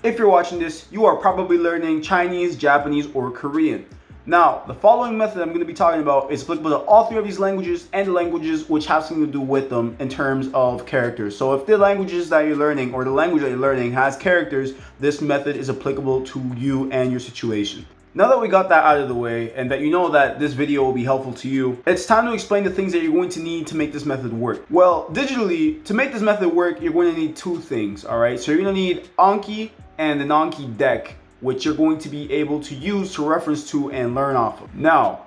If you're watching this, you are probably learning Chinese, Japanese, or Korean. Now, the following method I'm going to be talking about is applicable to all three of these languages and the languages which have something to do with them in terms of characters. So if the languages that you're learning or the language that you're learning has characters, this method is applicable to you and your situation. Now that we got that out of the way and that you know that this video will be helpful to you, it's time to explain the things that you're going to need to make this method work. Well, digitally, to make this method work, you're going to need two things, all right? So you're going to need Anki and an Anki deck, which you're going to be able to use to reference to and learn off of. Now,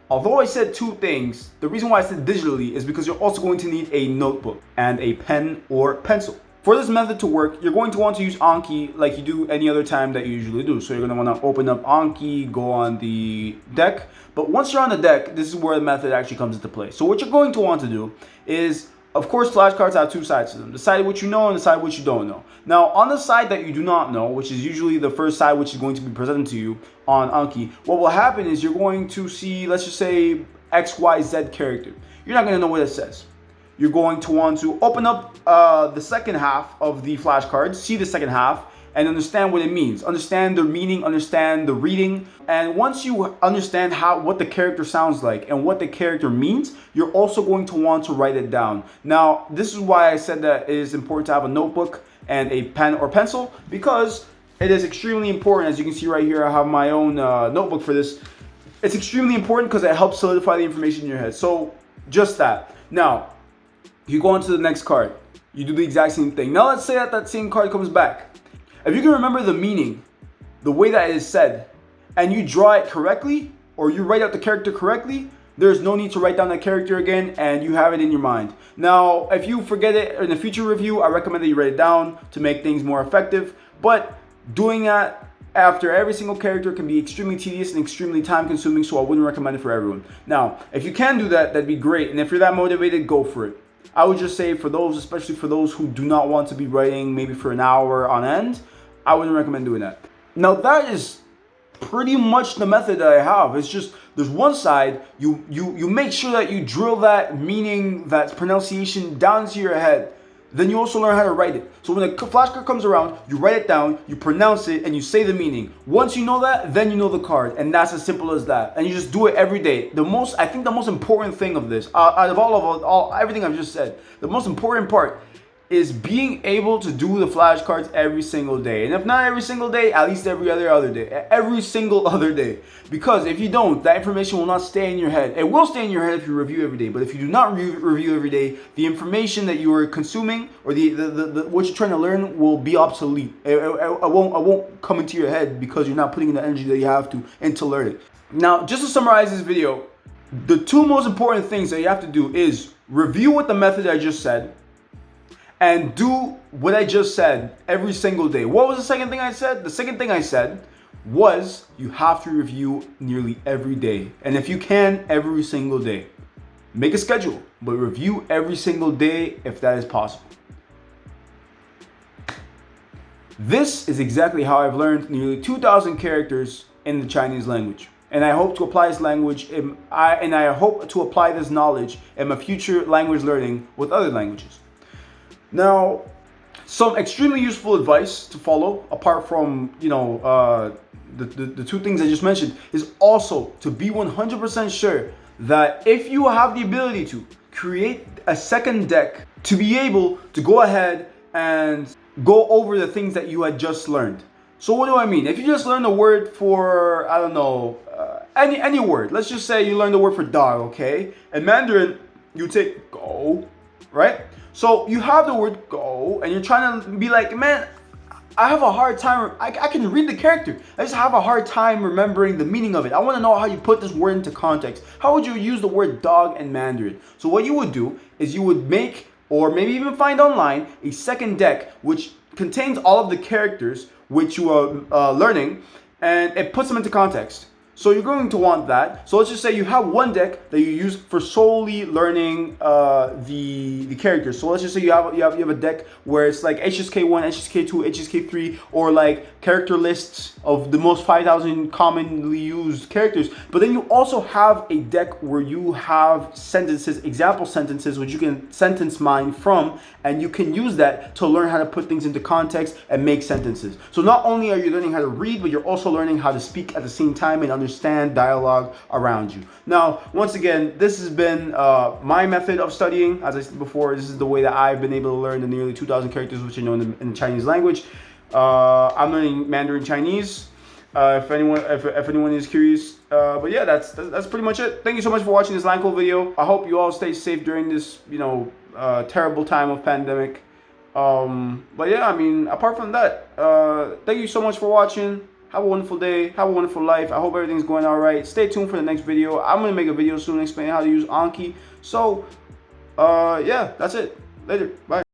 although I said two things, the reason why I said digitally is because you're also going to need a notebook and a pen or pencil. For this method to work, you're going to want to use Anki like you do any other time that you usually do. So you're going to want to open up Anki, go on the deck. But once you're on the deck, this is where the method actually comes into play. So what you're going to want to do is, of course, flashcards have two sides to them. The side which you know and the side which you don't know. Now, on the side that you do not know, which is usually the first side which is going to be presented to you on Anki, what will happen is you're going to see, let's just say, XYZ character. You're not going to know what it says. You're going to want to open up the second half of the flashcard, see the second half, and understand what it means. Understand the meaning, understand the reading. And once you understand what the character sounds like and what the character means, you're also going to want to write it down. Now, this is why I said that it is important to have a notebook and a pen or pencil, because it is extremely important. As you can see right here, I have my own notebook for this. It's extremely important because it helps solidify the information in your head. So just that. Now, you go on to the next card. You do the exact same thing. Now let's say that same card comes back. If you can remember the meaning, the way that it is said, and you draw it correctly, or you write out the character correctly, there's no need to write down that character again, and you have it in your mind. Now, if you forget it in a future review, I recommend that you write it down to make things more effective. But doing that after every single character can be extremely tedious and extremely time consuming, so I wouldn't recommend it for everyone. Now, if you can do that, that'd be great. And if you're that motivated, go for it. I would just say for those, especially for those who do not want to be writing maybe for an hour on end, I wouldn't recommend doing that. Now that is pretty much the method that I have. It's just there's one side, you make sure that you drill that meaning, that pronunciation down into your head. Then you also learn how to write it. So when the flashcard comes around, you write it down, you pronounce it, and you say the meaning. Once you know that, then you know the card, and that's as simple as that. And you just do it every day. I think the most important thing of this, out of everything I've just said, the most important part is being able to do the flashcards every single day. And if not every single day, at least every other day. Every single other day. Because if you don't, that information will not stay in your head. It will stay in your head if you review every day. But if you do not review every day, the information that you are consuming or the what you're trying to learn will be obsolete. It won't come into your head because you're not putting in the energy that you have to into learning. Now, just to summarize this video, the two most important things that you have to do is review what the method I just said, and do what I just said every single day. What was the second thing I said? The second thing I said was you have to review nearly every day. And if you can, every single day. Make a schedule, but review every single day if that is possible. This is exactly how I've learned nearly 2,000 characters in the Chinese language. And I hope to apply this language, I hope to apply this knowledge in my future language learning with other languages. Now, some extremely useful advice to follow, apart from, the two things I just mentioned, is also to be 100% sure that if you have the ability to create a second deck to be able to go ahead and go over the things that you had just learned. So what do I mean? If you just learned a word for, I don't know, any word. Let's just say you learned the word for dog, okay? In Mandarin, you take go, right? So you have the word go, and you're trying to be like, man, I have a hard time, I can read the character. I just have a hard time remembering the meaning of it. I want to know how you put this word into context. How would you use the word dog in Mandarin? So what you would do is you would make, or maybe even find online, a second deck which contains all of the characters which you are learning, and it puts them into context. So you're going to want that. So let's just say you have one deck that you use for solely learning the characters. So let's just say you have a deck where it's like HSK1, HSK2, HSK3, or like character lists of the most 5,000 commonly used characters. But then you also have a deck where you have sentences, example sentences, which you can sentence mine from, and you can use that to learn how to put things into context and make sentences. So not only are you learning how to read, but you're also learning how to speak at the same time and understand dialogue around you. Now, once again, this has been my method of studying. As I said before, this is the way that I've been able to learn the nearly 2,000 characters which I know in the Chinese language. I'm learning Mandarin Chinese. If anyone is curious, but yeah, that's pretty much it. Thank you so much for watching this Langcul video. I hope you all stay safe during this, terrible time of pandemic. But yeah, I mean, apart from that, thank you so much for watching. Have a wonderful day. Have a wonderful life. I hope everything's going all right. Stay tuned for the next video. I'm gonna make a video soon explaining how to use Anki. So, yeah, that's it. Later. Bye.